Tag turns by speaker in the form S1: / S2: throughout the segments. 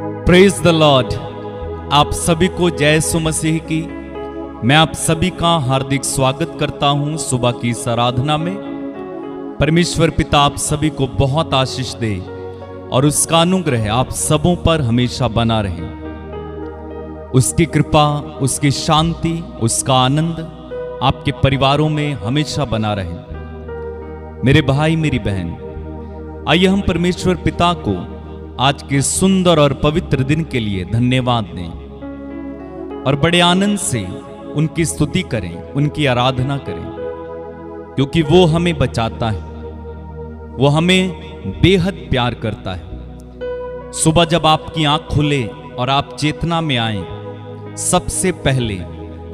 S1: Praise the Lord. आप सभी को जय यीशु मसीह की। मैं आप सभी का हार्दिक स्वागत करता हूं सुबह की इस आराधना में। परमेश्वर पिता आप सभी को बहुत आशीष दे और उसका अनुग्रह आप सबों पर हमेशा बना रहे। उसकी कृपा, उसकी शांति, उसका आनंद आपके परिवारों में हमेशा बना रहे। मेरे भाई मेरी बहन, आइए हम परमेश्वर पिता को आज के सुंदर और पवित्र दिन के लिए धन्यवाद दें और बड़े आनंद से उनकी स्तुति करें, उनकी आराधना करें, क्योंकि वो हमें बचाता है, वो हमें बेहद प्यार करता है। सुबह जब आपकी आंख खुले और आप चेतना में आए, सबसे पहले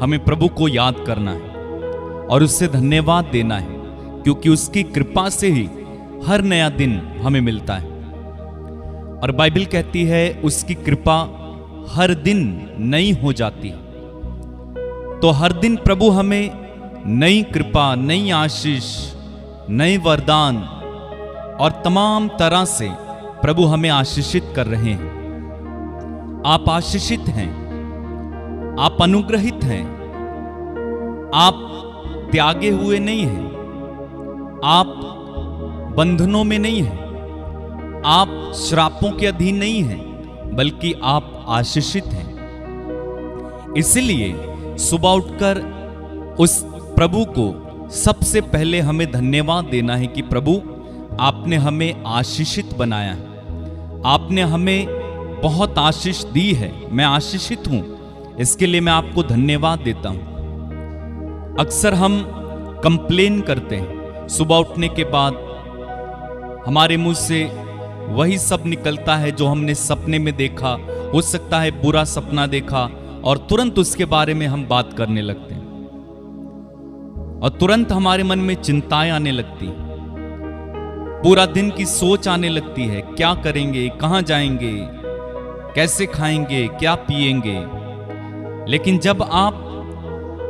S1: हमें प्रभु को याद करना है और उससे धन्यवाद देना है, क्योंकि उसकी कृपा से ही हर नया दिन हमें मिलता है। और बाइबल कहती है उसकी कृपा हर दिन नई हो जाती है। तो हर दिन प्रभु हमें नई कृपा, नई आशीष, नए वरदान और तमाम तरह से प्रभु हमें आशीषित कर रहे हैं। आप आशीषित हैं, आप अनुग्रहित हैं, आप त्यागे हुए नहीं हैं, आप बंधनों में नहीं हैं, आप श्रापों के अधीन नहीं हैं, बल्कि आप आशीषित हैं। इसलिए सुबह उठकर उस प्रभु को सबसे पहले हमें धन्यवाद देना है कि प्रभु आपने हमें आशीषित बनाया है, आपने हमें बहुत आशीष दी है, मैं आशीषित हूं, इसके लिए मैं आपको धन्यवाद देता हूं। अक्सर हम कंप्लेन करते हैं, सुबह उठने के बाद हमारे मुंह से वही सब निकलता है जो हमने सपने में देखा। हो सकता है बुरा सपना देखा और तुरंत उसके बारे में हम बात करने लगते हैं और तुरंत हमारे मन में चिंताएं आने लगती, पूरा दिन की सोच आने लगती है, क्या करेंगे, कहां जाएंगे, कैसे खाएंगे, क्या पिएंगे। लेकिन जब आप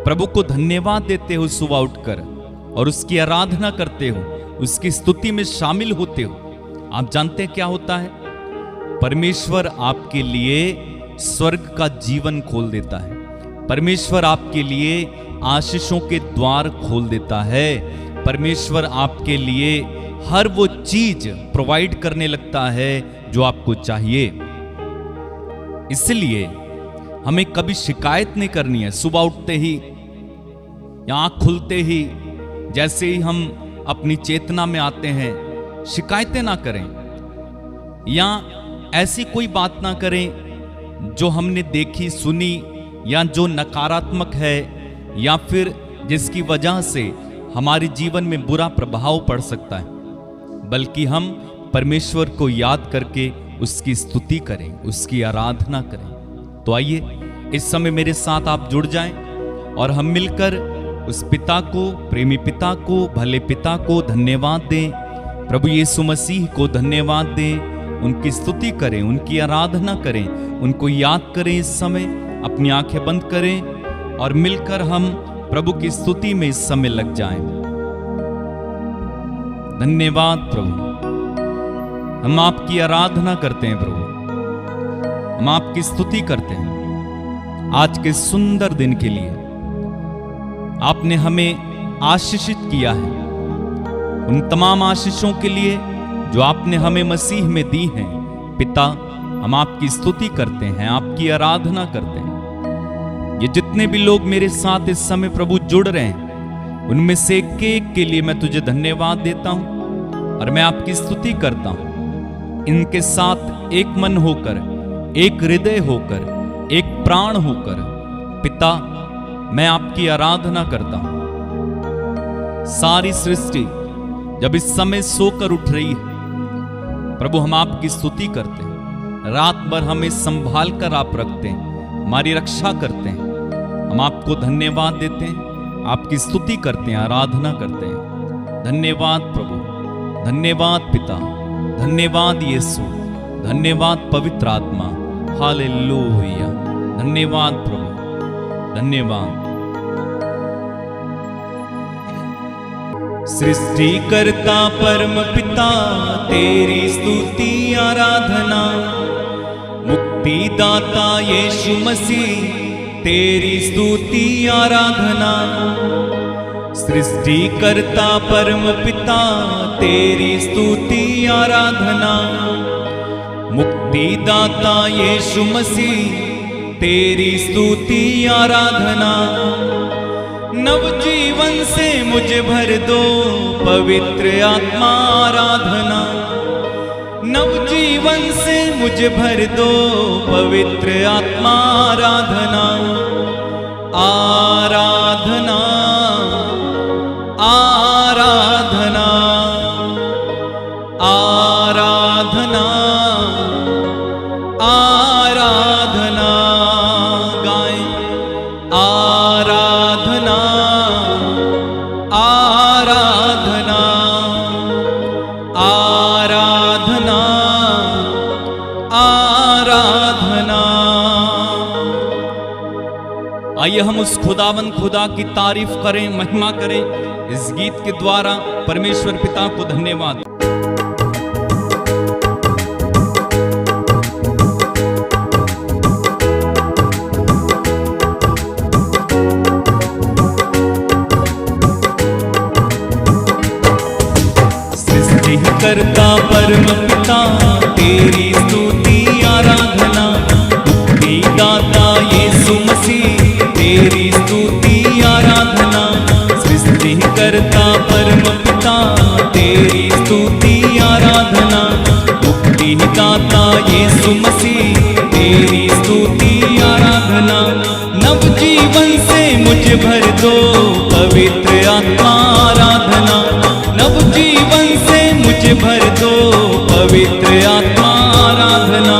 S1: प्रभु को धन्यवाद देते हो सुबह उठकर और उसकी आराधना करते हो, उसकी स्तुति में शामिल होते हो, आप जानते हैं क्या होता है? परमेश्वर आपके लिए स्वर्ग का जीवन खोल देता है, परमेश्वर आपके लिए आशीषों के द्वार खोल देता है, परमेश्वर आपके लिए हर वो चीज प्रोवाइड करने लगता है जो आपको चाहिए। इसलिए हमें कभी शिकायत नहीं करनी है। सुबह उठते ही या आंख खुलते ही, जैसे ही हम अपनी चेतना में आते हैं, शिकायतें ना करें या ऐसी कोई बात ना करें जो हमने देखी सुनी या जो नकारात्मक है या फिर जिसकी वजह से हमारे जीवन में बुरा प्रभाव पड़ सकता है, बल्कि हम परमेश्वर को याद करके उसकी स्तुति करें, उसकी आराधना करें। तो आइए इस समय मेरे साथ आप जुड़ जाएं और हम मिलकर उस पिता को, प्रेमी पिता को, भले पिता को धन्यवाद दें, प्रभु यीशु मसीह को धन्यवाद दें, उनकी स्तुति करें, उनकी आराधना करें, उनको याद करें। इस समय अपनी आंखें बंद करें और मिलकर हम प्रभु की स्तुति में इस समय लग जाएं। धन्यवाद प्रभु, हम आपकी आराधना करते हैं प्रभु, हम आपकी स्तुति करते हैं आज के सुंदर दिन के लिए। आपने हमें आशीषित किया है, उन तमाम आशीषों के लिए जो आपने हमें मसीह में दी हैं। पिता, हम आपकी स्तुति करते हैं, आपकी आराधना करते हैं। ये जितने भी लोग मेरे साथ इस समय प्रभु जुड़ रहे हैं, उनमें से एक एक के लिए मैं तुझे धन्यवाद देता हूं और मैं आपकी स्तुति करता हूं। इनके साथ एक मन होकर, एक हृदय होकर, एक प्राण होकर पिता मैं आपकी आराधना करता हूं। सारी सृष्टि जब इस समय सोकर उठ रही है प्रभु, हम आपकी स्तुति करते हैं। रात भर हमें संभाल कर आप रखते हैं, हमारी रक्षा करते हैं। हम आपको धन्यवाद देते हैं, आपकी स्तुति करते हैं, आराधना करते हैं। धन्यवाद प्रभु, धन्यवाद पिता, धन्यवाद यीशु, धन्यवाद पवित्र आत्मा। हालेलुया, धन्यवाद प्रभु, धन्यवाद।
S2: सृष्टिकर्ता परम पिता तेरी स्तुति आराधना, मुक्त
S1: मुक्तिदाता यीशु मसीह तेरी स्तुति आराधना। सृष्टिकर्ता परम पिता तेरी स्तुति आराधना। मुक्तिदाता यीशु मसीह तेरी स्तुति आराधना। नवजीवन से मुझे भर दो पवित्र आत्मा आराधना। नवजीवन से मुझे भर दो पवित्र आत्मा आराधना। आराधना आराधना आराधना आराधना गाएं। आराधना आराधना आराधना आराधना। आइए हम उस खुदावन खुदा की तारीफ करें, महिमा करें इस गीत के द्वारा। परमेश्वर पिता को धन्यवाद। सृष्टिकर्ता परम पिता तेरी स्तुति आराधना। मुक्तिदाता यीशु मसीह तेरी स्तुति आराधना। सृष्टिकर्ता परम पिता तेरी स्तुति आराधना। मुक्तिदाता यीशु मसीह तेरी स्तुति आराधना। नवजीवन से मुझे भर दो पवित्र आत्मा आराधना। नवजीवन से मुझे भर दो पवित्र आत्मा आराधना।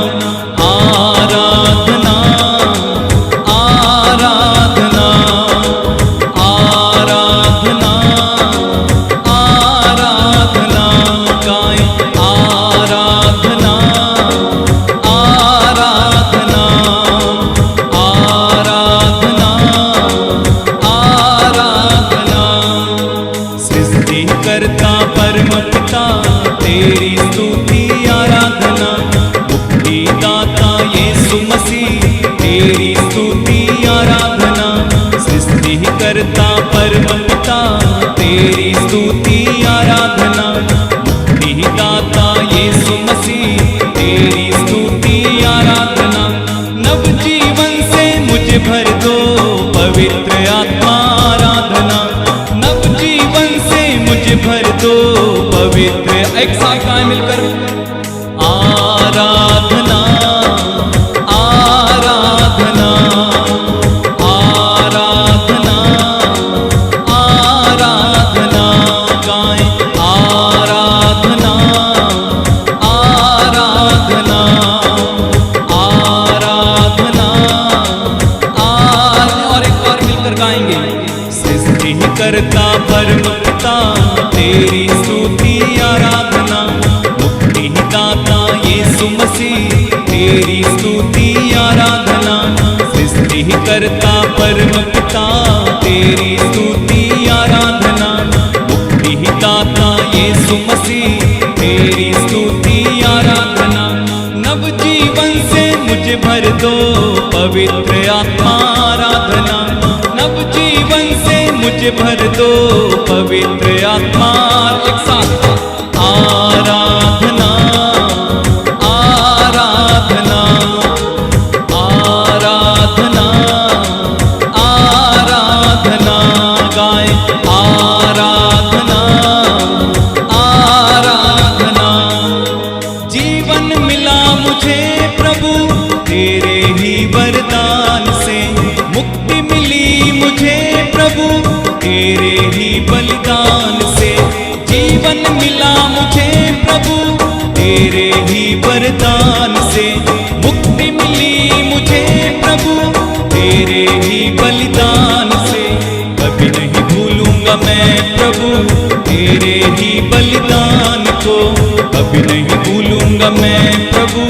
S1: आराधना आराधना आराधना आराधना गाएं। आराधना आराधना आराधना आराधना। सृष्टिकर्ता परम पिता तेरी स्तुति आराधना। मुक्तिदाता यीशु मसीह तेरी स्तुति आराधना। सृष्टिकर्ता परम पिता तेरी स्तुति आराधना। मुक्तिदाता यीशु मसीह तेरी स्तुति आराधना। नवजीवन से मुझे भर दो पवित्र आत्मा आराधना। नवजीवन से मुझे भर दो पवित्र। एक साथ गाएं मिलकर। आराधना आराधना आराधना आराधना गाएं। आराधना आराधना आराधना और एक बार मिलकर गाएंगे। सृष्टिकर्ता परम पिता तेरी स्तुति आराधना। मुक्तिदाता यीशु मसीह तेरी स्तुति आराधना। सृष्टिकर्ता परम पिता तेरी स्तुति आराधना। मुक्तिदाता यीशु मसीह तेरी स्तुति आराधना। नवजीवन से मुझे भर दो पवित्र आत्मा आराधना। नवजीवन से मुझे भर दो पवित्र आत्मा। एक साथ आराधना आराधना आराधना आराधना गाएं। आराधना आराधना। जीवन मिला मुझे प्रभु तेरे ही वरदान से। मुक्ति मिली मुझे प्रभु तेरे ही बलिदान से। जीवन मिला मुझे प्रभु तेरे ही वरदान से। मुक्ति मिली मुझे प्रभु तेरे ही बलिदान से। कभी नहीं भूलूंगा मैं प्रभु तेरे ही बलिदान को। कभी नहीं भूलूंगा मैं प्रभु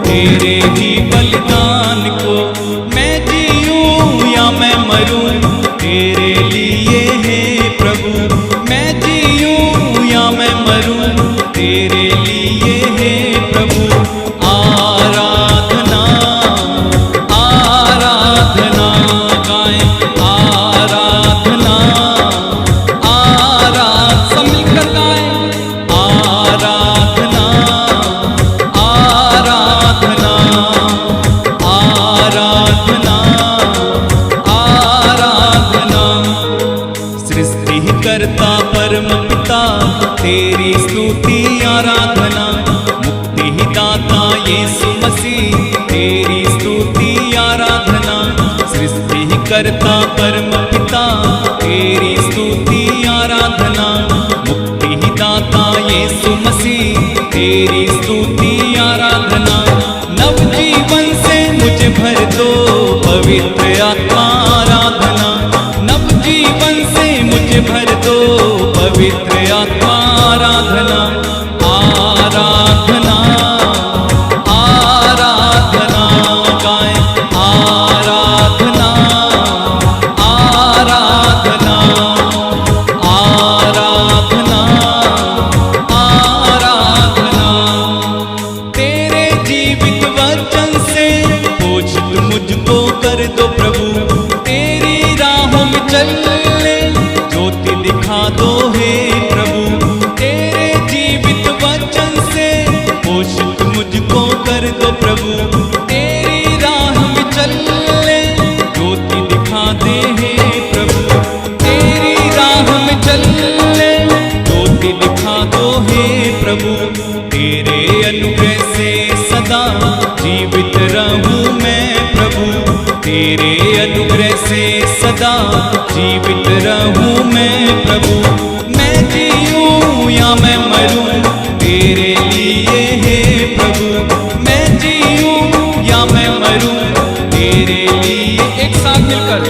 S1: तेरे ही बलिदान को। मैं जीऊं या मैं मरूं तेरे लिए है प्रभु। मैं जीऊं या मैं मरूं तेरे लिए है प्रभु। आराधना करता परम पिता तेरी स्तुति आराधना। मुक्ति दाता यीशु मसीह तेरी स्तुति आराधना। नव जीवन से मुझे भर दो पवित्र आत्मा आराधना। नव जीवन से मुझे भर दो पवित्र आत्मा आराधना। आराधना आराधना गाए आराधना आराधना आराधना आराधना। तेरे जीवित वचन से पोषित मुझको कर दो प्रभु। तेरी राहों में चलने ज्योति दिखा दो हे प्रभु। तेरे जीवित वचन से पोषित मुझको कर दो प्रभु। तेरी राह में चलने ज्योति दिखा दे हे प्रभु। तेरी राह में चलने ज्योति दिखा दो हे प्रभु। तेरे अनुग्रह से सदा जीवित रहूं मैं प्रभु। तेरे अनुग्रह से सदा जीवित रहूं मैं प्रभु। मैं जीऊं या मैं मरूं तेरे लिए हे प्रभु। मैं जीऊं या मैं मरूं तेरे लिए। एक साथ मिलकर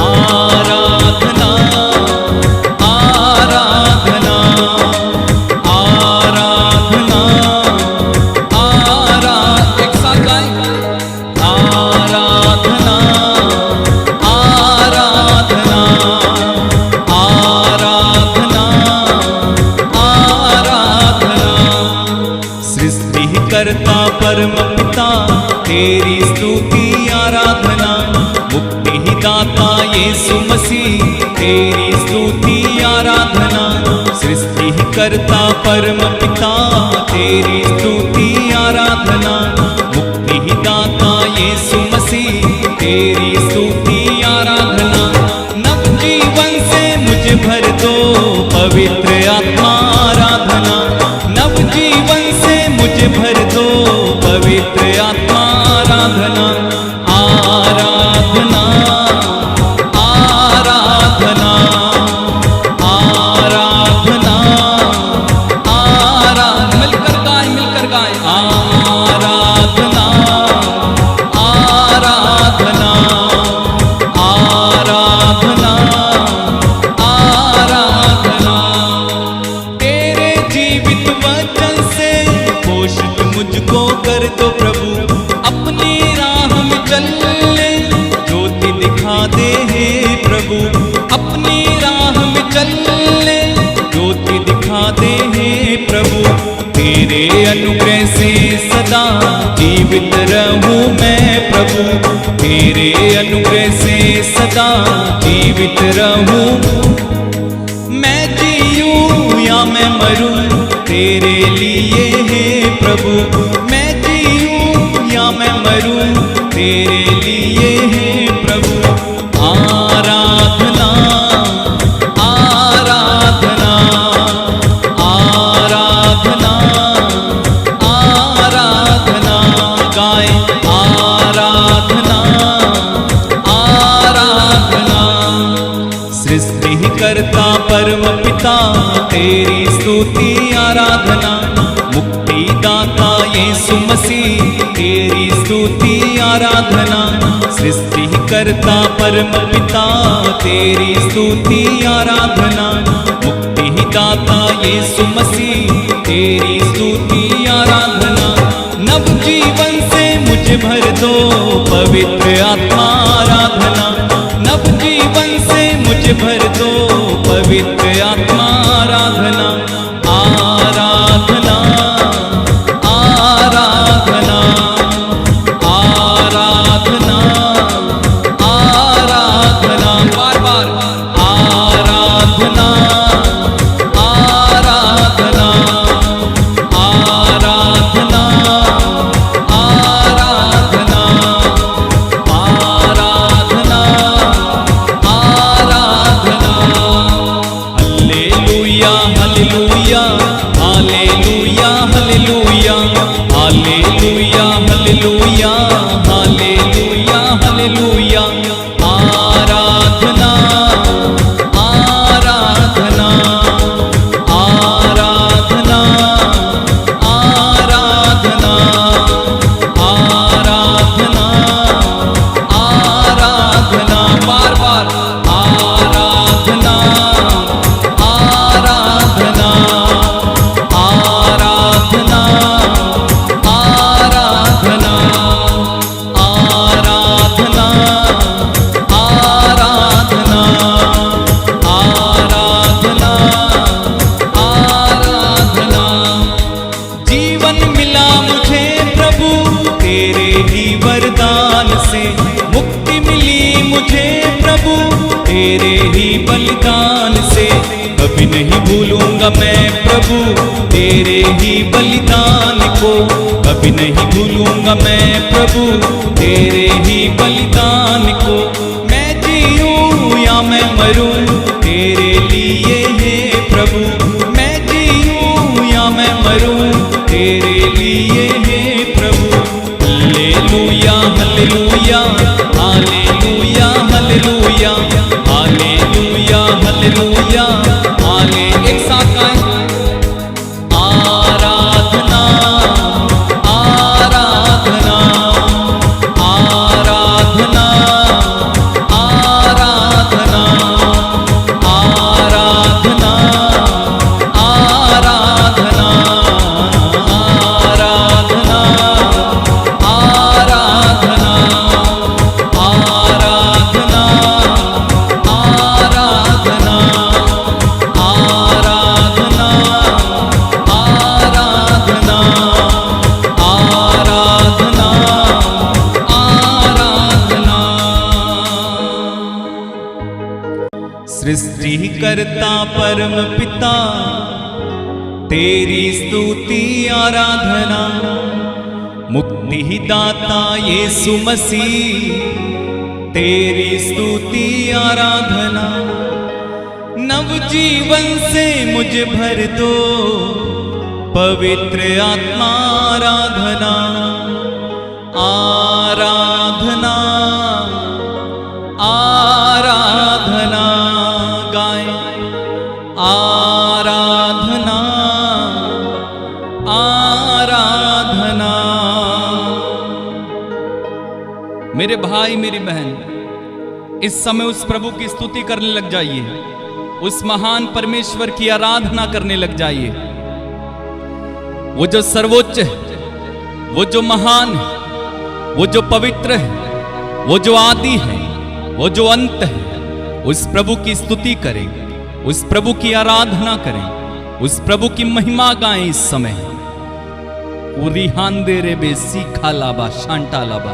S1: आराधना आराधना आराधना एक साथ गाएं आराधना आराधना आराधना आराधना। सृष्टि करता परम पिता तेरी स्तुति आराधना। मुक्ति दाता यीशु मसीह तेरी स्तुति आराधना। सृष्टि करता परम पिता तेरी स्तुति आराधना। मुक्ति दाता यीशु मसीह तेरी स्तुति आराधना। नव जीवन से मुझे भर दो पवित्र आत्मा आराधना। नव जीवन से मुझे भर दो पवित्र आत्मा आराधना। आराधना आराधना आराधना मिलकर गाए आराधना आराधना आराधना आराधना। तेरे जीवित वचन से पोषित मुझको कर दो प्रभु। अपनी राह में चलने ज्योति दिखा दे हे प्रभु। अपनी राह में चलने ज्योति दिखा दे हे प्रभु। तेरे अनुग्रह से सदा जीवित रहूं मैं प्रभु। तेरे अनुग्रह से सदा जीवित रहूं। मैं जीऊं या मैं मरूं तेरे लिए हे प्रभु। मैं जीऊं या मैं मरूं तेरे लिए हे प्रभु। आराधना आराधना आराधना आराधना गाए आराधना आराधना। सृष्टि करता परम पिता तेरी स्तुति आराधना। मुक्ति दाता यीशु मसीह तेरी स्तुति आराधना। सृष्टि करता परम पिता तेरी स्तुति आराधना। मुक्ति दाता यीशु मसीह तेरी स्तुति आराधना। नव जीवन से मुझे भर दो पवित्र आत्मा आराधना। नव जीवन से मुझे भर दो पवित्र आत्मा आराधना। आराधना आराधना आराधना आराधना बार बार आराधना आराधना आराधना आराधना आराधना आराधना। Hallelujah hallelujah hallelujah hallelujah hallelujah hallelujah hallelujah hallelujah. तेरे ही वरदान से मुक्ति मिली मुझे प्रभु, तेरे ही बलिदान से कभी नहीं भूलूंगा मैं प्रभु, तेरे ही बलिदान को कभी नहीं भूलूंगा मैं प्रभु, तेरे ही बलिदान को। मैं जीऊं या मैं मरूं तेरे लिए है प्रभु, मैं जीऊं या मैं मरूं तेरे लिए है प्रभु। Hallelujah hallelujah hallelujah hallelujah hallelujah hallelujah हाले। एक साथ गाएं, आराधना आराधना आराधना आराधना आराधना आराधना आराधना आराधना आराधना आराधना आराधना आराधना आराधना आराधना। सृष्टिकर्ता परम पिता तेरी स्तुति आराधना, मुक्ति दाता यीशु मसीह तेरी स्तुति आराधना। नवजीवन से मुझे भर दो पवित्र आत्मा आराधना आराधना आराधना। गाएं, आराधना आराधना। मेरे भाई मेरी बहन, इस समय उस प्रभु की स्तुति करने लग जाइए, उस महान परमेश्वर की आराधना करने लग जाइए। वो जो सर्वोच्च है, वो जो महान है, वो जो पवित्र है, वो जो आदि है, वो जो अंत है, उस प्रभु की स्तुति करें, उस प्रभु की आराधना करें, उस प्रभु की महिमा गाएं। इस समय उरिहांदे रे बेसी खालाबा शांटालाबा,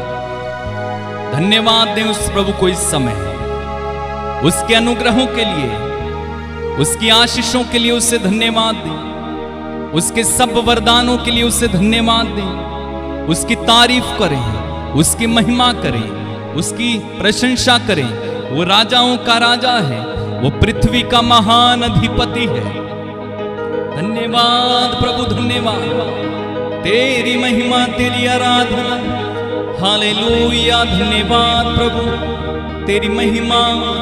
S1: धन्यवाद दें उस प्रभु को इस समय, उसके अनुग्रहों के लिए, उसकी आशीषों के लिए उसे धन्यवाद दें, उसके सब वरदानों के लिए उसे धन्यवाद दें, उसकी तारीफ करें, उसकी महिमा करें, उसकी प्रशंसा करें। वो राजाओं का राजा है, वो पृथ्वी का महान अधिपति है। धन्यवाद प्रभु, धन्यवाद, तेरी महिमा तेरी आराधना। हालेलुया, धन्यवाद प्रभु, तेरी महिमा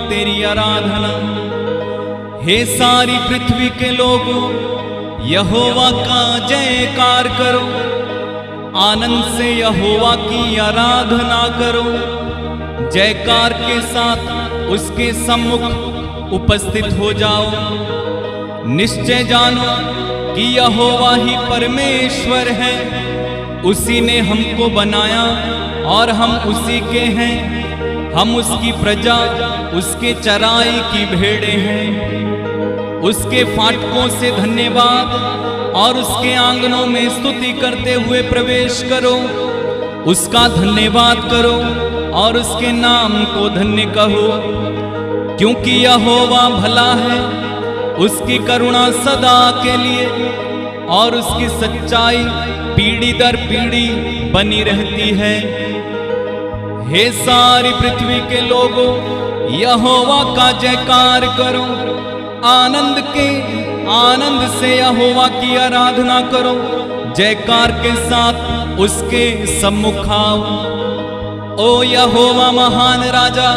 S1: तेरी आराधना। हे सारी पृथ्वी के लोगों, यहोवा का जयकार करो, आनंद से यहोवा की आराधना करो। जयकार के साथ उसके सम्मुख उपस्थित हो जाओ। निश्चय जानो कि यहोवा ही परमेश्वर है, उसी ने हमको बनाया और हम उसी के हैं। हम उसकी प्रजा, उसके चराई की भेड़ें हैं। उसके फाटकों से धन्यवाद और उसके आंगनों में स्तुति करते हुए प्रवेश करो। उसका धन्यवाद करो और उसके नाम को धन्य कहो, क्योंकि यहोवा भला है, उसकी करुणा सदा के लिए और उसकी सच्चाई पीढ़ी दर पीढ़ी बनी रहती है। हे सारी पृथ्वी के लोगों, यहोवा का जयकार करो, आनंद से यहोवा की आराधना करो। जयकार के साथ उसके सम्मुख आओ। ओ यहोवा महान राजा,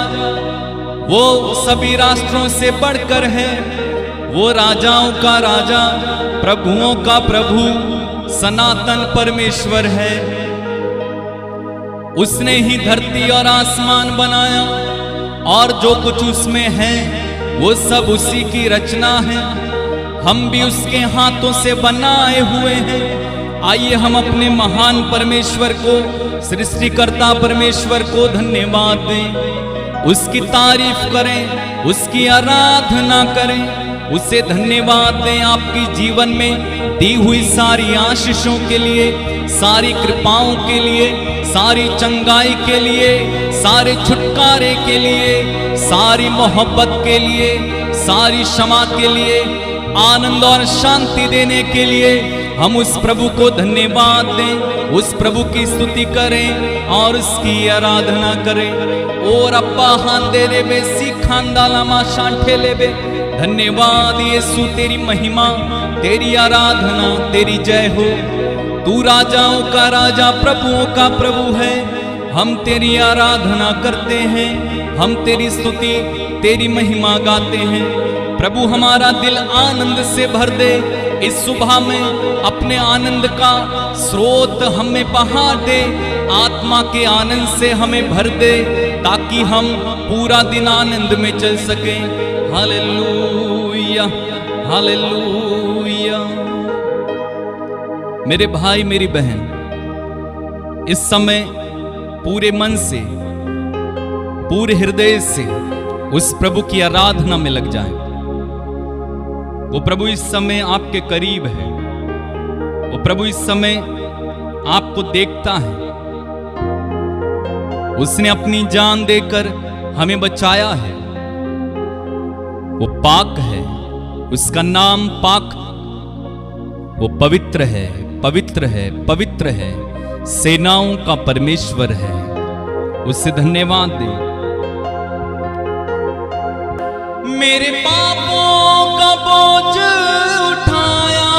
S1: वो सभी राष्ट्रों से बढ़कर है, वो राजाओं का राजा, प्रभुओं का प्रभु, सनातन परमेश्वर है। उसने ही धरती और आसमान बनाया और जो कुछ उसमें है वो सब उसी की रचना है। हम भी उसके हाथों से बनाए हुए हैं। आइए हम अपने महान परमेश्वर को, सृष्टिकर्ता परमेश्वर को धन्यवाद दें, उसकी तारीफ करें, उसकी आराधना करें, उसे धन्यवाद दें। आपकी जीवन में दी हुई सारी आशीषों के लिए, सारी कृपाओं के लिए, सारी चंगाई के लिए, सारे छुटकारे के लिए, सारी मोहब्बत के लिए, सारी क्षमा के लिए, आनंद और शांति देने के लिए हम उस प्रभु को धन्यवाद दें, उस प्रभु की स्तुति करें और उसकी आराधना करें। और अब्बा हांदे लेबे सीखांदा लामा शांठे लेबे। धन्यवाद यीशु, तेरी महिमा, तेरी आराधना, तेरी जय हो। तू राजाओं का राजा, प्रभुओं का प्रभु है। हम तेरी आराधना करते हैं, हम तेरी स्तुति, तेरी महिमा गाते हैं। प्रभु हमारा दिल आनंद से भर दे। इस सुबह में अपने आनंद का स्रोत हमें बहा दे, आत्मा के आनंद से हमें भर दे, ताकि हम पूरा दिन आनंद में चल सकें। Hallelujah, hallelujah. मेरे भाई, मेरी बहन, इस समय पूरे मन से, पूरे हृदय से उस प्रभु की आराधना में लग जाएं। वो प्रभु इस समय आपके करीब है। वो प्रभु इस समय आपको देखता है। उसने अपनी जान देकर हमें बचाया है। वो पाक है, उसका नाम पाक। वो पवित्र है, पवित्र है, पवित्र है, सेनाओं का परमेश्वर है। उससे धन्यवाद दे। मेरे पापों का बोझ उठाया,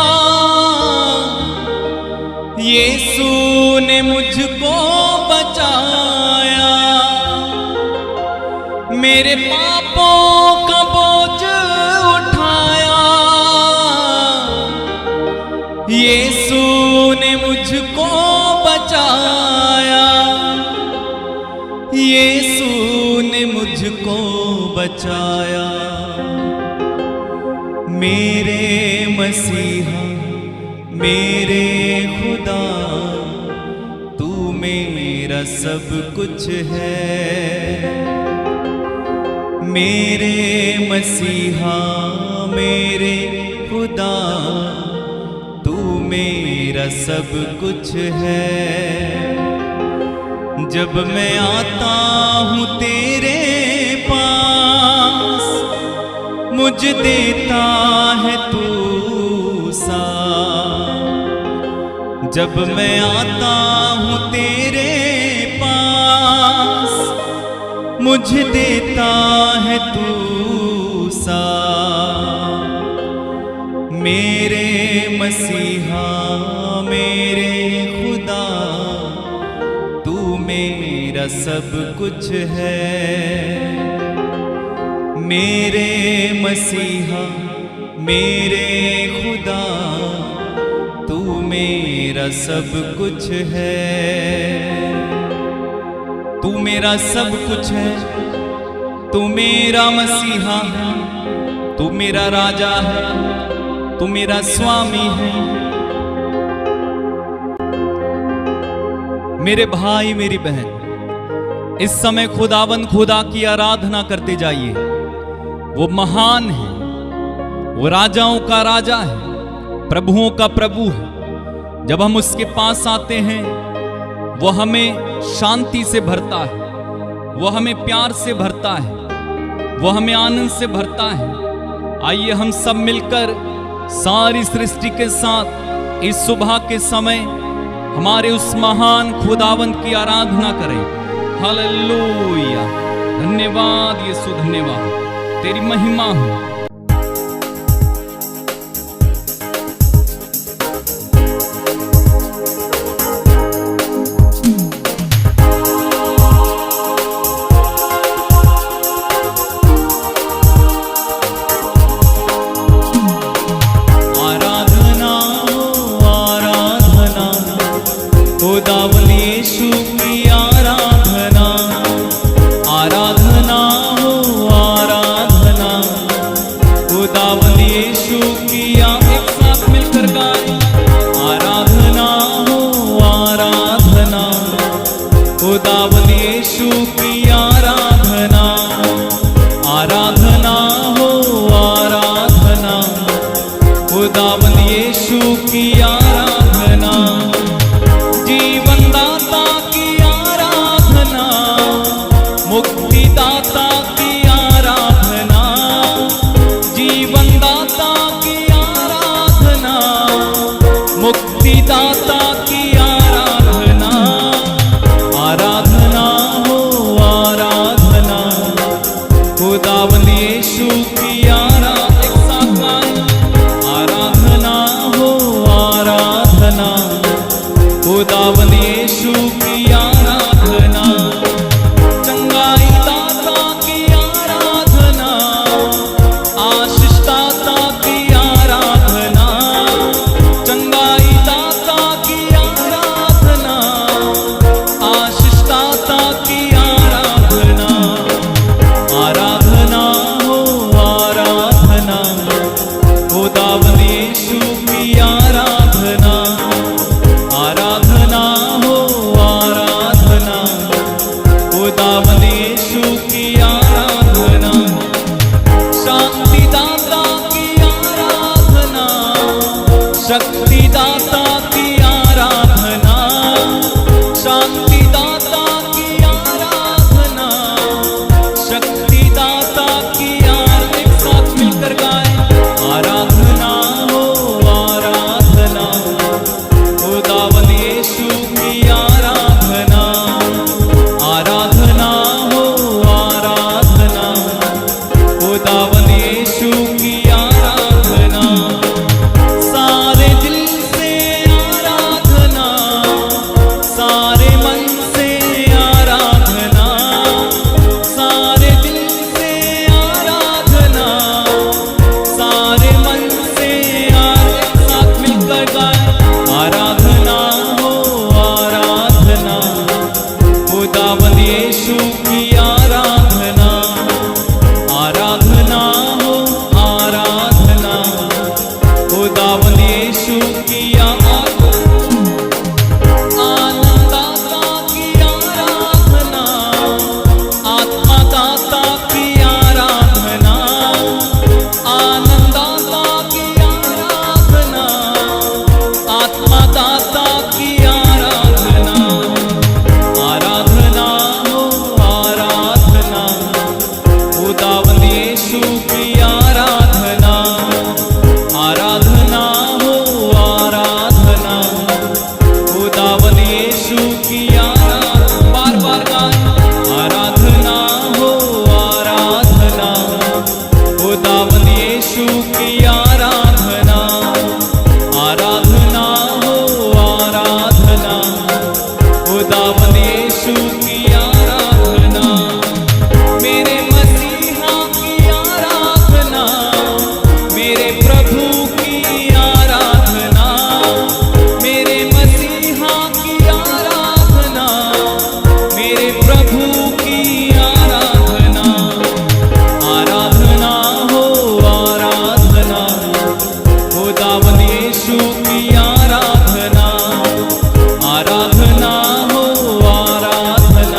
S1: यीशु ने मुझको बचाया। मेरे पापों का बोझ उठाया, यीशु ने मुझको बचाया। यीशु ने मुझको बचाया। मेरे मसीहा, मेरे खुदा, तू मेरा सब कुछ है। मेरे मसीहा, मेरे खुदा, तू मेरा सब कुछ है। जब मैं आता हूँ तेरे पास, मुझे देता है तू साथ। जब मैं आता हूँ तेरे पास, मुझे देता है तू साथ। मेरे मसीहा, मेरे खुदा, तू मेरा सब कुछ है। मेरे मसीहा, मेरे खुदा, तू मेरा सब कुछ है। तू मेरा सब कुछ है। तू मेरा मसीहा है, तू मेरा राजा है, तू मेरा स्वामी है। मेरे भाई, मेरी बहन, इस समय खुदावंद खुदा की आराधना करते जाइए। वो महान है, वो राजाओं का राजा है, प्रभुओं का प्रभु है। जब हम उसके पास आते हैं, वो हमें शांति से भरता है, वो हमें प्यार से भरता है, वो हमें आनंद से भरता है। आइए हम सब मिलकर सारी सृष्टि के साथ इस सुबह के समय हमारे उस महान खुदावंद की आराधना करें। हालेलुया। धन्यवाद यीशु, धन्यवाद, तेरी महिमा हो। खुदावंद यीशु की आराधना, आराधना हो आराधना। खुदावंद यीशु की, एक साथ मिलकर गाएं। आराधना हो आराधना, खुदावंद यीशु की आराधना, आराधना हो आराधना। खुदावंद यीशु की आराधना, जीवनदाता की आराधना, मुक्तिदाता की आराधना, जीवनदाता की आराधना, मुक्तिदाता की आराधना। आराधना हो आराधना, खुदावंद यीशु की आराधना, आराधना हो आराधना, खुदावंद यीशु की आराधना, चंगाई दाता की आराधना, आशीष दाता की आराधना, चंगाई दाता की आराधना, आशीष दाता की आराधना। आराधना हो आराधना, खुदावंद यीशु की आराधना, आराधना हो आराधना, खुदावंद यीशु की आराधना, शांतिदाता की आराधना, शक्तिदाता की आराधना, शांतिदाता की आराधना, शक्तिदाता की आराधना। एक साथ मिलकर गाएं, आराधना हो आराधना, खुदावंद यीशु की आराधना, आराधना हो आराधना, खुदावंद यीशु की आराधना। सारे दिल से आराधना, सारे मन से आराधना, सारे दिल से आराधना, सारे मन से एक साथ मिलकर गाएं, आराधना हो आराधना, खुदावंद यीशु की आराधना, आराधना हो आराधना, खुदावंद यीशु की आनंददाता की आराधना, आत्मादाता की आराधना, आनंददाता की आराधना, आत्मादाता की आराधना। आराधना हो आराधना, खुदावंद यीशु की आराधना, आराधना हो आराधना, खुदावंद यीशु की आराधना। बार बार गाएं, आराधना हो आराधना, खुदावंद यीशु की आराधना, आराधना हो आराधना, खुदावंद यीशु की आराधना। मेरे मसीहा की आराधना, मेरे प्रभु की आराधना, मेरे मसीहा की आराधना, मेरे प्रभु की आराधना। आराधना हो आराधना, खुदावंद यीशु की आराधना, आराधना हो आराधना,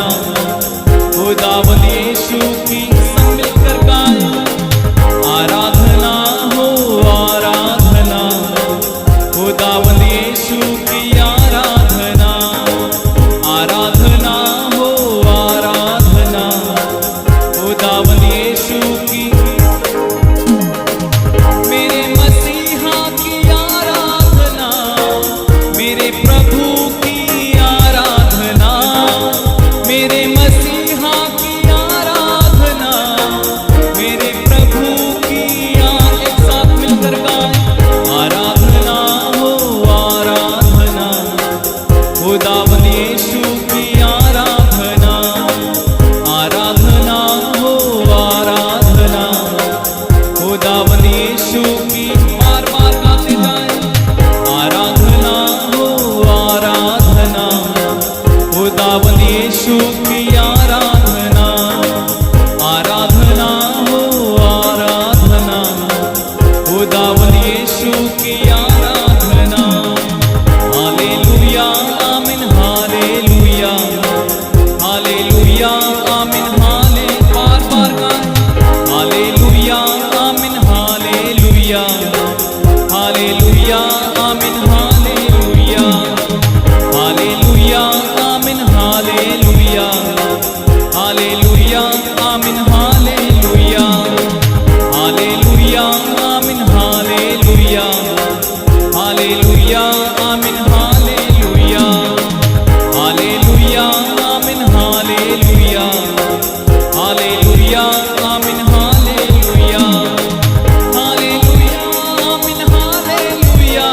S1: हालेलुया हालेलुया आमीन हालेलुया हालेलुया आमीन हालेलुया हालेलुया आमीन हालेलुया हालेलुया आमीन हालेलुया हालेलुया आमीन हालेलुया हालेलुया आमीन हालेलुया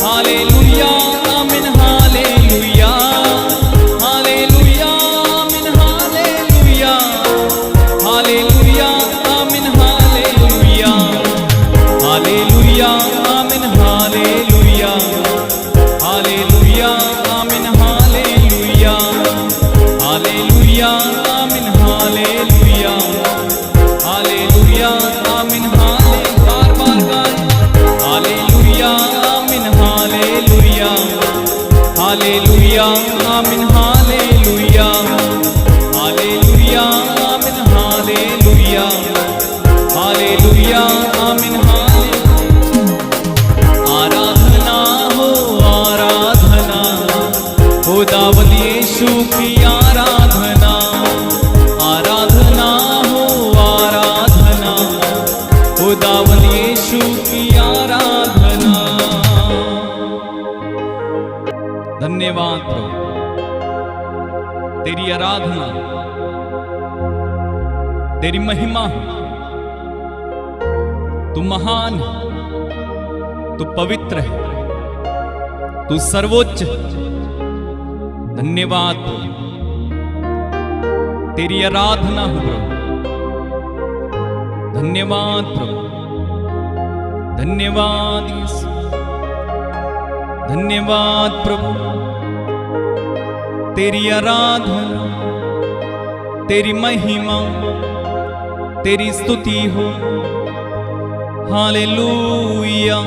S1: हालेलुया आमीन हालेलुया हालेलुया आमीन हालेलुया हालेलुया आमीन हालेलुया हालेलुया आमीन हालेलुया हालेलुया आमीन हालेलुया हालेलुया आमीन हालेलुया हालेलुया आमीन बार बार गाएं हालेलुया आमीन हालेलुया हालेलुया आमीन हालेलुया हालेलुया आमीन हालेलुया हालेलुया आमीन आराधना हो दावत यीशु की आराधना आराधना हो दावत यीशु की आराधना। धन्यवाद प्रभु तेरी आराधना तेरी महिमा तू महान है तू पवित्र है तू सर्वोच्च है। धन्यवाद प्रभु तेरी आराधना हो प्रभु धन्यवाद प्रभु धन्यवाद यीशु धन्यवाद प्रभु तेरी आराधना तेरी महिमा तेरी स्तुति हो हालेलुया।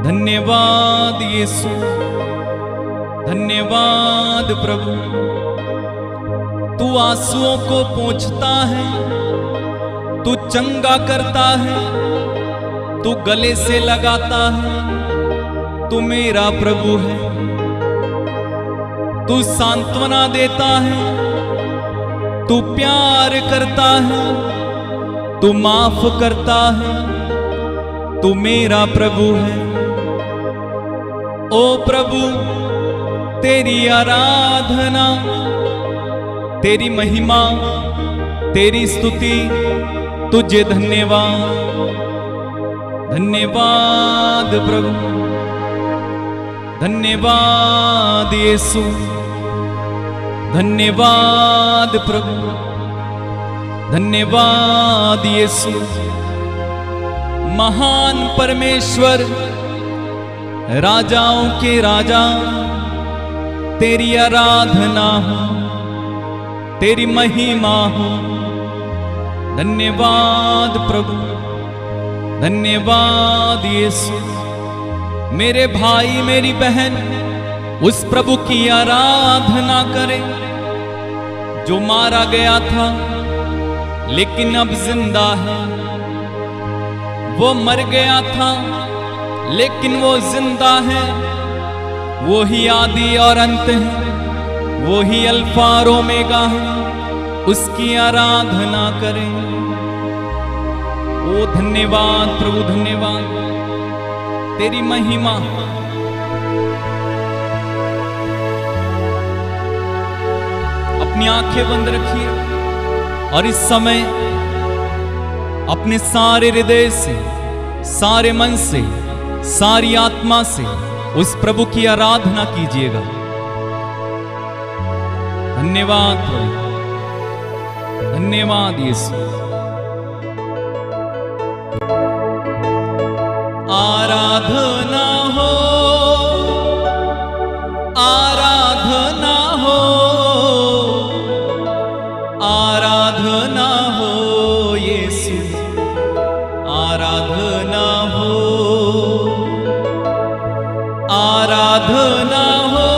S1: धन्यवाद यीशु धन्यवाद प्रभु तू आंसुओं को पोंछता है तू चंगा करता है तू गले से लगाता है तू मेरा प्रभु है तू सांत्वना देता है तू प्यार करता है तू माफ करता है तू मेरा प्रभु है। ओ प्रभु तेरी आराधना तेरी महिमा तेरी स्तुति तुझे धन्यवाद धन्यवाद प्रभु धन्यवाद यीशु धन्यवाद प्रभु धन्यवाद यीशु। महान परमेश्वर राजाओं के राजा तेरी आराधना हो तेरी महिमा हो। धन्यवाद प्रभु धन्यवाद यीशु। मेरे भाई मेरी बहन उस प्रभु की आराधना करे जो मारा गया था लेकिन अब जिंदा है। वो मर गया था लेकिन वो जिंदा है। वो ही आदि और अंत है वो ही अल्फा और ओमेगा है। उसकी आराधना करें। ओ धन्यवाद प्रभु धन्यवाद तेरी महिमा। अपनी आंखें बंद रखिए और इस समय अपने सारे हृदय से सारे मन से सारी आत्मा से उस प्रभु की आराधना कीजिएगा। धन्यवाद प्रभु धन्यवाद यीशु। आराधना हो आराधना हो आराधना हो यीशु आराधना हो आराधना हो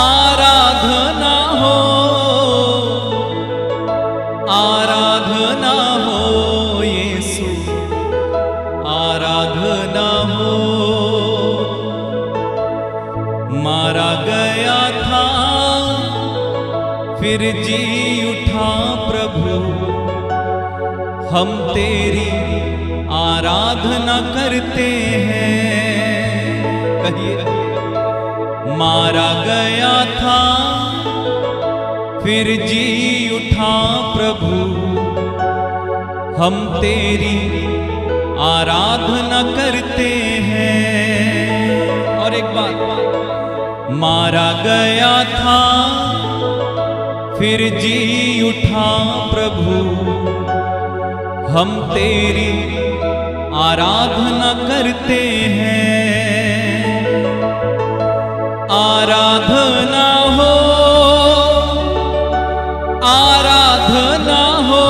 S1: आराधना हो गया था फिर जी उठा प्रभु, हम तेरी आराधना करते हैं। कहिए, मारा गया था फिर जी उठा प्रभु, हम तेरी आराधना करते हैं। और एक बात, मारा गया था फिर जी उठा प्रभु, हम तेरी आराधना करते हैं। आराधना हो, आराधना हो,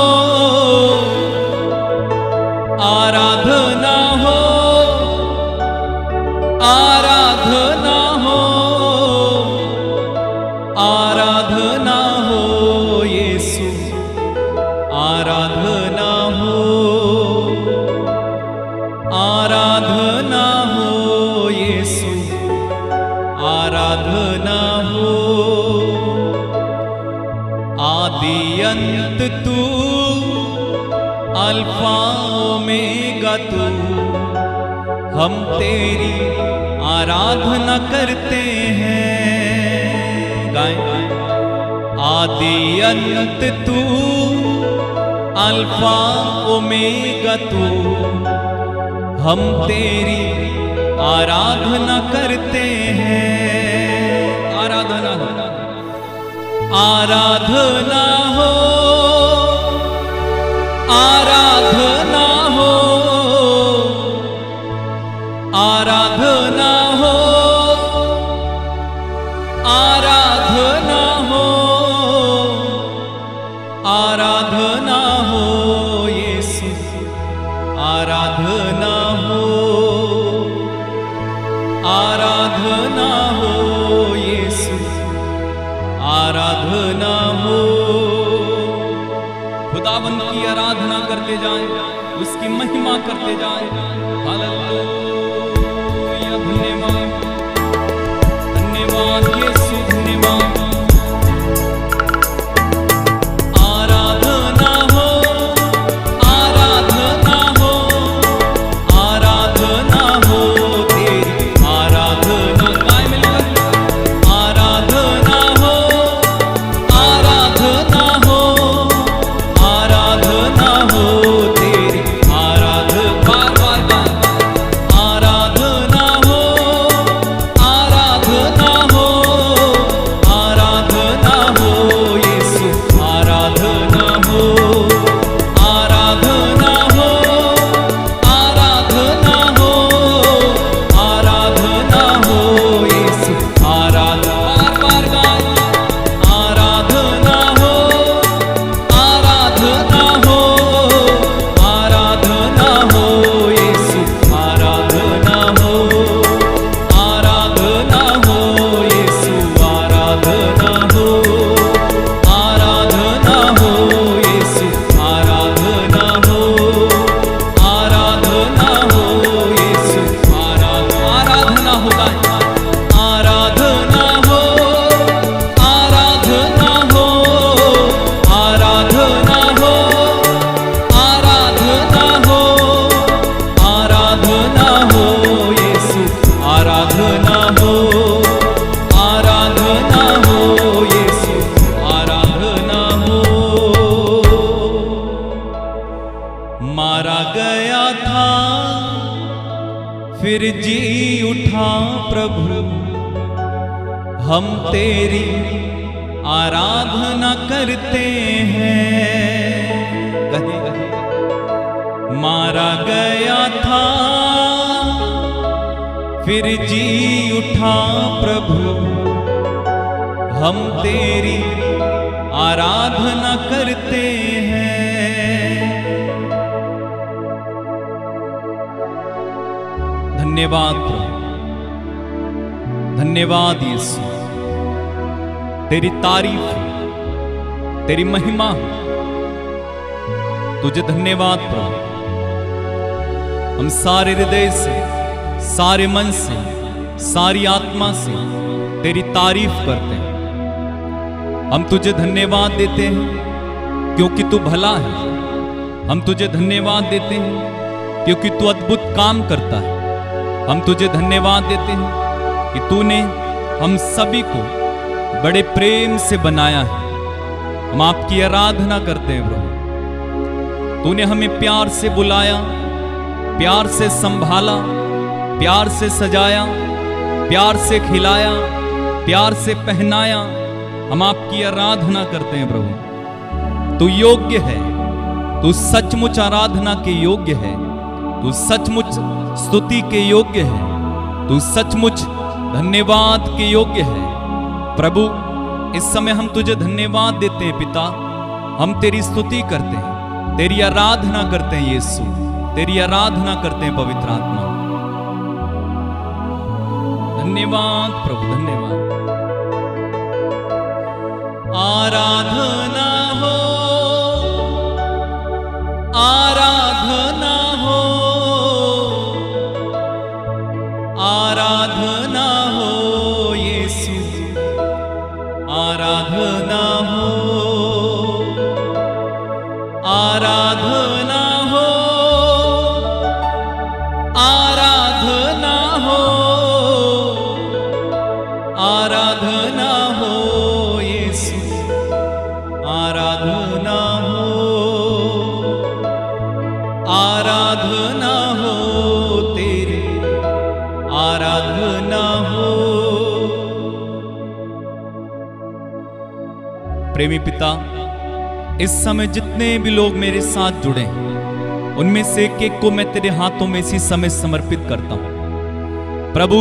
S1: आराधना हो, आराधना हो, आराधना हो यीशु, आराधना हो, आराधना हो यीशु, आराधना हो। आदि अंत तू, अल्फा ओमेगा तू, हम तेरी आराधना करते हैं। गाएं, आदि अंत तू, अल्फा ओमेगा तू, हम तेरी आराधना करते हैं। आराधना हो, आराधना हो, आराधना हो, आराधना हो, आराधना हो, आराधना हो यीशु, आराधना हो, आराधना हो यीशु, आराधना हो। खुदावंद की आराधना करते जाएं, उसकी महिमा करते जाएं। हालेलुया, धन्यवाद, धन्यवाद यीशु, धन्यवाद। आराधना हो, आराधना हो, आराधना हो तेरी, आराधना गाए मिलकर। आराधना हो, आराधना हो, आराधना हो तेरी, आराधना बार बार बार। आराधना हो, आराधना हो, आराधना हो यीशु, आराधना हो, आराधना हो, आराधना हो, आराधना हो यीशु, आराधना बार बार गाए। आराधना हो, आराधना हो, आराधना हो यीशु, आराधना हो, आराधना हो यीशु, आराधना हो, आराधना हो यीशु, आराधना हो, आराधना हो यीशु, आराधना होता है। आराधना हो, आराधना हो, आराधना हो, आराधना हो, आराधना हो यीशु, आराधना हो, आराधना हो यीशु, आराधना हो। मारा गया था फिर जी उठा प्रभु, हम तेरी आराधना करते हैं। कहे, मारा गया था फिर जी उठा प्रभु, हम तेरी आराधना करते हैं। धन्यवाद प्रभु, धन्यवाद यीशु, तेरी तारीफ, तेरी महिमा, तुझे धन्यवाद प्रभु। हम सारे हृदय से, सारे मन से, सारी आत्मा से तेरी तारीफ करते हैं। हम तुझे धन्यवाद देते हैं क्योंकि तू भला है। हम तुझे धन्यवाद देते हैं क्योंकि तू अद्भुत काम करता है। हम तुझे धन्यवाद देते हैं कि तूने हम सभी को बड़े प्रेम से बनाया है। हम आपकी आराधना करते हैं प्रभु। तूने हमें प्यार से बुलाया, प्यार से संभाला, प्यार से सजाया, प्यार से खिलाया, प्यार से पहनाया। हम आपकी आराधना करते हैं प्रभु। तू योग्य है, तू सचमुच आराधना के योग्य है, तू सचमुच स्तुति के योग्य है, तू सचमुच धन्यवाद के योग्य है। प्रभु इस समय हम तुझे धन्यवाद देते हैं पिता। हम तेरी स्तुति करते हैं, तेरी आराधना करते हैं यीशु, तेरी आराधना करते हैं पवित्र आत्मा। धन्यवाद प्रभु, धन्यवाद। आराधना हो, आराधना हो, आराधना हो यीशु, आराधना हो, आराधना हो, आराधना हो, आराधना हो यीशु, आराधना हो, आराधना हो तेरी, आराधना हो। प्रेमी पिता, इस समय जितने भी लोग मेरे साथ जुड़े हैं उनमें से एक एक को मैं तेरे हाथों में इसी समय समर्पित करता हूं। प्रभु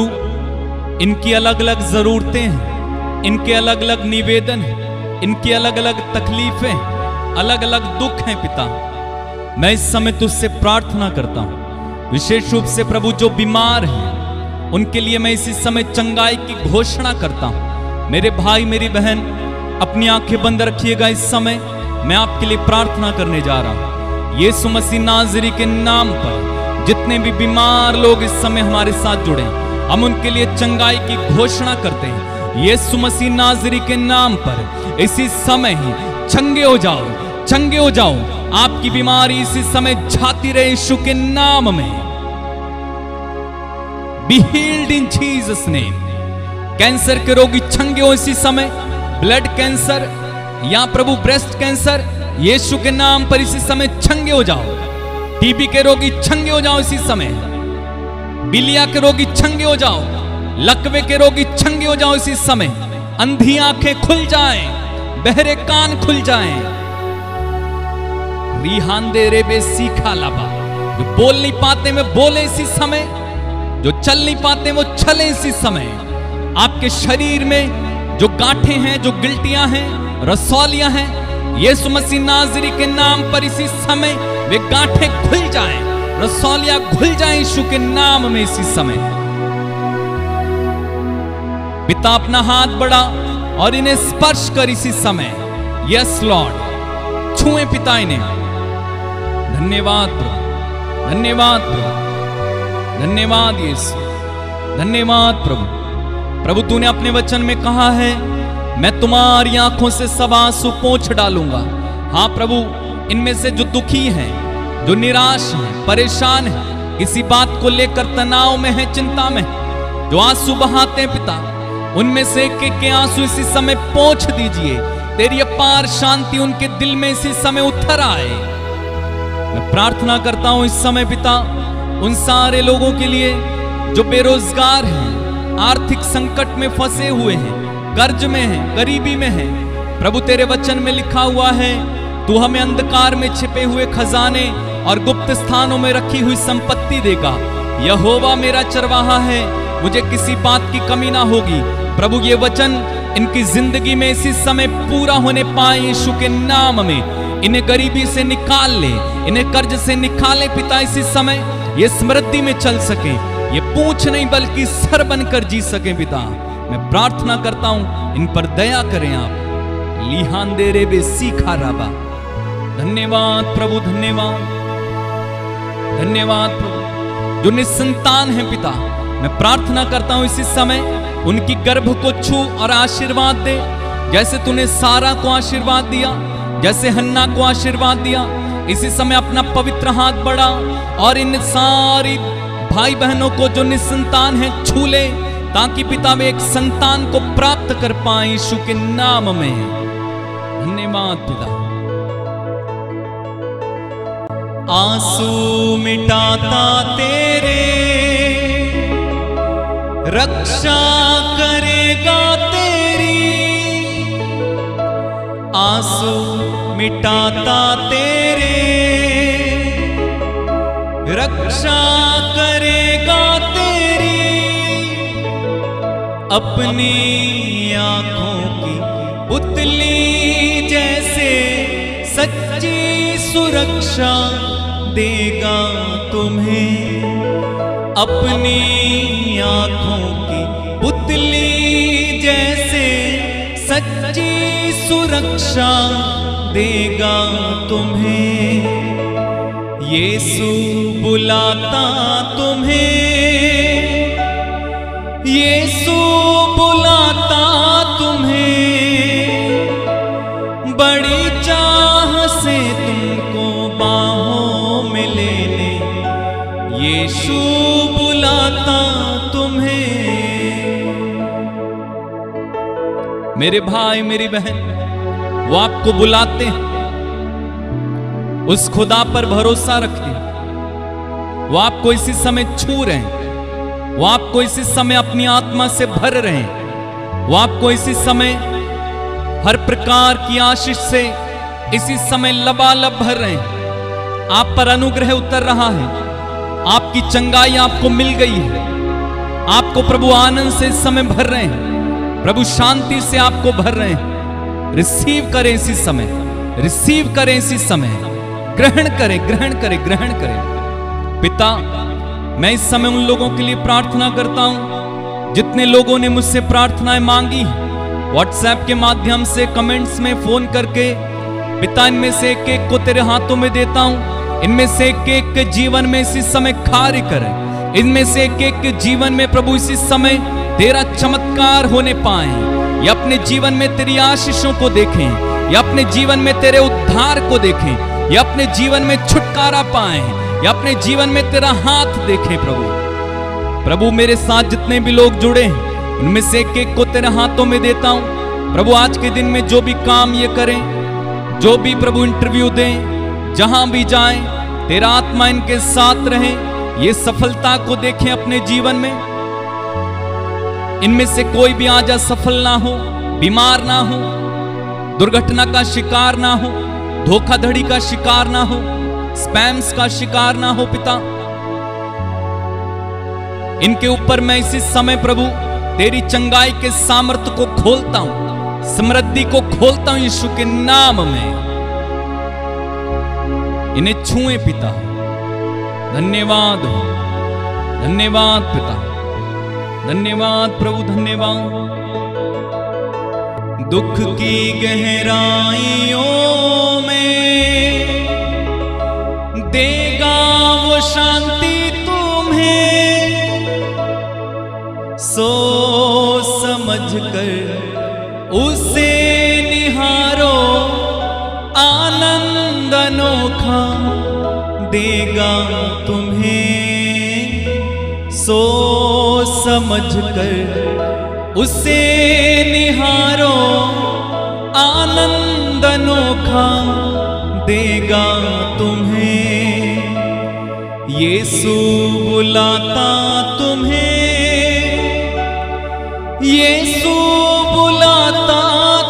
S1: इनकी अलग अलग जरूरतें हैं, इनके अलग अलग निवेदन हैं, इनकी अलग अलग तकलीफें, अलग अलग दुख हैं पिता। मैं इस समय तुझसे प्रार्थना करता हूं, विशेष रूप से प्रभु जो बीमार हैं उनके लिए मैं इसी समय चंगाई की घोषणा करता हूं। मेरे भाई मेरी बहन अपनी आंखें बंद रखिएगा। इस समय मैं आपके लिए प्रार्थना करने जा रहा हूं। यीशु मसीह नाज़री के नाम पर जितने भी बीमार लोग इस समय हमारे साथ जुड़े हैं, हम उनके लिए चंगाई की घोषणा करते हैं। यीशु मसीह नाज़री के नाम पर इसी समय ही चंगे हो जाओ, चंगे हो जाओ। आपकी बीमारी इसी समय जाती रहे यीशु के नाम में। Be healed in Jesus name. Cancer के रोगी चंगे हो इसी समय। ब्लड कैंसर या प्रभु ब्रेस्ट कैंसर, यीशु के नाम पर इसी समय चंगे हो जाओ। टीबी के रोगी चंगे हो जाओ इसी समय। बिलिया के रोगी चंगे हो जाओ। लकवे के रोगी चंगे हो जाओ इसी समय। अंधी आंखें खुल जाएं, बहरे कान खुल जाएं। रिहांदे रेबे सीखा लाबा, जो बोल नहीं पाते में बोले इसी समय, जो चल नहीं पाते वो चले इसी समय। आपके शरीर में जो गांठें हैं, जो गिल्टियां हैं, रसौलियां हैं, यीशु मसीह नाज़री के नाम पर इसी समय वे गांठें खुल जाएं, रसौलियां खुल जाएं यीशु के नाम में इसी समय। पिता अपना हाथ बढ़ा और इन्हें स्पर्श कर इसी समय। यस लॉर्ड, छुएं पिता इन्हें। धन्यवाद प्रभु, धन्यवाद प्रभु, धन्यवाद यीशु, धन्यवाद प्रभु। प्रभु तूने अपने वचन में कहा है, मैं तुम्हारी आंखों से सब आंसू पोंछ डालूंगा। हाँ प्रभु, इनमें से जो दुखी हैं, जो निराश हैं, परेशान हैं, किसी बात को लेकर तनाव में है, चिंता में है, जो आंसू बहाते हैं पिता, उनमें से एक एक के आंसू इसी समय पोंछ दीजिए। तेरी अपार शांति उनके दिल में इसी समय उतर आए। मैं प्रार्थना करता हूं इस समय पिता उन सारे लोगों के लिए जो बेरोजगार हैं, आर्थिक संकट में फंसे हुए हैं, कर्ज में हैं, गरीबी में हैं। प्रभु तेरे वचन में लिखा हुआ है, तू हमें अंधकार में छिपे हुए खजाने और गुप्त स्थानों में रखी हुई संपत्ति देगा। यहोवा मेरा चरवाहा है, मुझे किसी बात की कमी ना होगी। प्रभु ये वचन इनकी जिंदगी में इसी समय पूरा होने पाए यीशु के नाम में। इन्हें गरीबी से निकाल ले, इन्हें कर्ज से निकाले पिता इसी समय। ये समृद्धि में चल सके, ये पूंछ नहीं बल्कि सर बनकर जी सके पिता। मैं प्रार्थना करता हूं इन पर दया करें आप। लिहांदे रेबे सीखा राबा। धन्यवाद प्रभु, धन्यवाद, धन्यवाद प्रभु। जो निसंतान है पिता, मैं प्रार्थना करता हूं इसी समय उनकी गर्भ को छू और आशीर्वाद दे, जैसे तूने सारा को आशीर्वाद दिया, जैसे हन्ना को आशीर्वाद दिया। इसी समय अपना पवित्र हाथ बढ़ा और इन सारी भाई बहनों को जो निसंतान है छू ले, ताकि पिता वे एक संतान को प्राप्त कर पाए यीशु के नाम में। धन्यवाद पिता। आंसू मिटाता तेरे, रक्षा करेगा तेरी। आंसू मिटाता तेरे, रक्षा करेगा तेरी। अपनी आंखों की पुतली जैसे सच्ची सुरक्षा देगा तुम्हें। अपनी आंखों की पुतली जैसे सच्ची सुरक्षा देगा तुम्हें। यीशु बुलाता तुम्हें, यीशु बुलाता तुम्हें। बड़ी चाह से तुमको बाहों में लेने यीशु बुलाता तुम्हें। मेरे भाई मेरी बहन, वो आपको बुलाते हैं। उस खुदा पर भरोसा रखें। वो आपको इसी समय छू रहे हैं। वो आपको इसी समय अपनी आत्मा से भर रहे हैं। वो आपको इसी समय हर प्रकार की आशीष से इसी समय लबालब भर रहे हैं। आप पर अनुग्रह उतर रहा है। आपकी चंगाई आपको मिल गई है। आपको प्रभु आनंद से इस समय भर रहे हैं। प्रभु शांति से आपको भर रहे हैं। रिसीव करें इसी समय, रिसीव करें इसी समय। ग्रहण करें, ग्रहण करें, ग्रहण करें। पिता, मैं इस समय उन लोगों के लिए प्रार्थना करता हूं जितने लोगों ने मुझसे प्रार्थनाएं मांगी हैं, व्हाट्सएप के माध्यम से, कमेंट्स में, फोन करके। पिता, इनमें से एक एक को तेरे हाथों में देता हूं। इनमें से एक एक के जीवन में इसी समय कार्य करें। इनमें से एक एक के जीवन में प्रभु इसी समय तेरा चमत्कार होने पाए। या अपने जीवन में तेरी आशीषों को देखें, या अपने जीवन में तेरे उद्धार को देखें, या अपने जीवन में छुटकारा पाए, या अपने जीवन में तेरा हाथ देखें। प्रभु मेरे साथ जितने भी लोग जुड़े हैं, उनमें से एक एक को तेरे हाथों में देता हूं। प्रभु आज के दिन में जो भी काम ये करें, जो भी प्रभु इंटरव्यू दें, जहां भी जाएं, तेरा आत्मा इनके साथ रहे। ये सफलता को देखें अपने जीवन में। इनमें से कोई भी आज असफल ना हो, बीमार ना हो, दुर्घटना का शिकार ना हो, धोखाधड़ी का शिकार ना हो, स्पैम्स का शिकार ना हो। पिता, इनके ऊपर मैं इसी समय प्रभु तेरी चंगाई के सामर्थ्य को खोलता हूं, समृद्धि को खोलता हूं यीशु के नाम में। इन्हें छुए पिता। धन्यवाद हो, धन्यवाद पिता, धन्यवाद प्रभु, धन्यवाद। दुख की गहराइयों में देगा वो शांति तुम्हें। सोच समझ कर उसे निहारो, आनंद अनोखा देगा तुम्हें। सोच समझ कर उसे निहारो, आनंद अनोखा देगा तुम्हें। यीशु बुलाता तुम्हें, यीशु बुलाता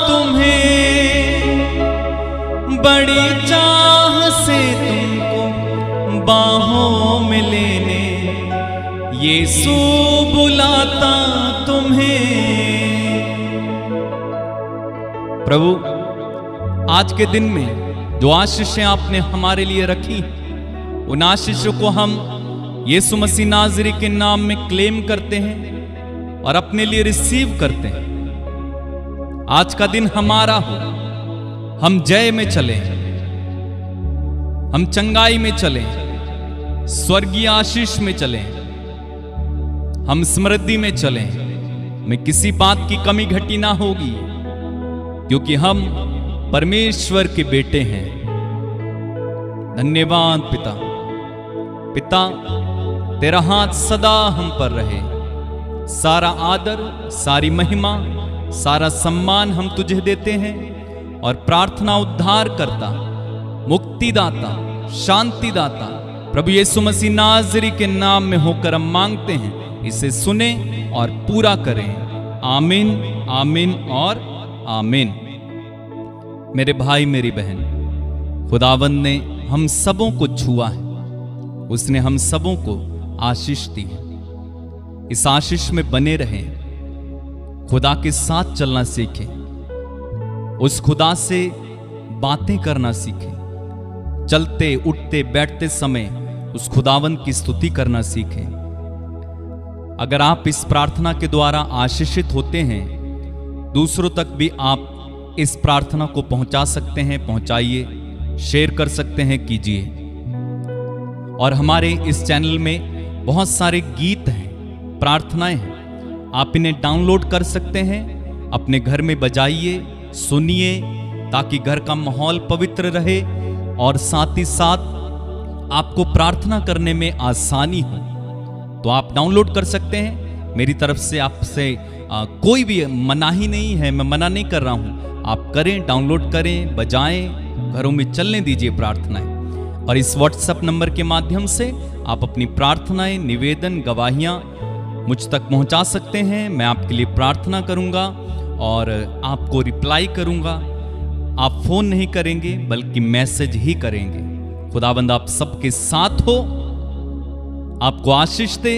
S1: तुम्हें। बड़ी चाह से तुमको बाहों में लेने यीशु बुलाता तुम्हें। प्रभु, आज के दिन में जो आशीषें आपने हमारे लिए रखी, उन आशीषों को हम यीशु मसीह नाज़री के नाम में क्लेम करते हैं और अपने लिए रिसीव करते हैं। आज का दिन हमारा हो, हम जय में चले, हम चंगाई में चले, स्वर्गीय आशीष में चले, हम समृद्धि में चले, में किसी बात की कमी घटी ना होगी, क्योंकि हम परमेश्वर के बेटे हैं। धन्यवाद पिता। पिता, तेरा हाथ सदा हम पर रहे। सारा आदर, सारी महिमा, सारा सम्मान हम तुझे देते हैं और प्रार्थना उद्धार करता, मुक्तिदाता, शांतिदाता प्रभु यीशु मसीह नाज़री के नाम में होकर हम मांगते हैं। इसे सुने और पूरा करें। आमीन, आमीन और आमीन। मेरे भाई, मेरी बहन, खुदावंद ने हम सबों को छुआ है। उसने हम सबों को आशीष दी है। इस आशीष में बने रहें। खुदा के साथ चलना सीखें। उस खुदा से बातें करना सीखें। चलते, उठते, बैठते समय उस खुदावंद की स्तुति करना सीखें। अगर आप इस प्रार्थना के द्वारा आशीषित होते हैं, दूसरों तक भी आप इस प्रार्थना को पहुंचा सकते हैं। पहुंचाइए, शेयर कर सकते हैं, कीजिए। और हमारे इस चैनल में बहुत सारे गीत हैं, प्रार्थनाएं हैं। आप इन्हें डाउनलोड कर सकते हैं, अपने घर में बजाइए, सुनिए, ताकि घर का माहौल पवित्र रहे और साथ ही साथ आपको प्रार्थना करने में आसानी हो। तो आप डाउनलोड कर सकते हैं। मेरी तरफ से आपसे कोई भी मनाही नहीं है, मैं मना नहीं कर रहा हूं। आप करें, डाउनलोड करें, बजाएं, घरों में चलने दीजिए प्रार्थनाएं। और इस व्हाट्सएप नंबर के माध्यम से आप अपनी प्रार्थनाएं, निवेदन, गवाहियां मुझ तक पहुंचा सकते हैं। मैं आपके लिए प्रार्थना करूंगा और आपको रिप्लाई करूंगा। आप फोन नहीं करेंगे, बल्कि मैसेज ही करेंगे। खुदाबंद आप सबके साथ हो, आपको आशीष दे।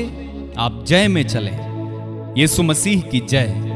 S1: आप जय में चलें। यीशु मसीह की जय।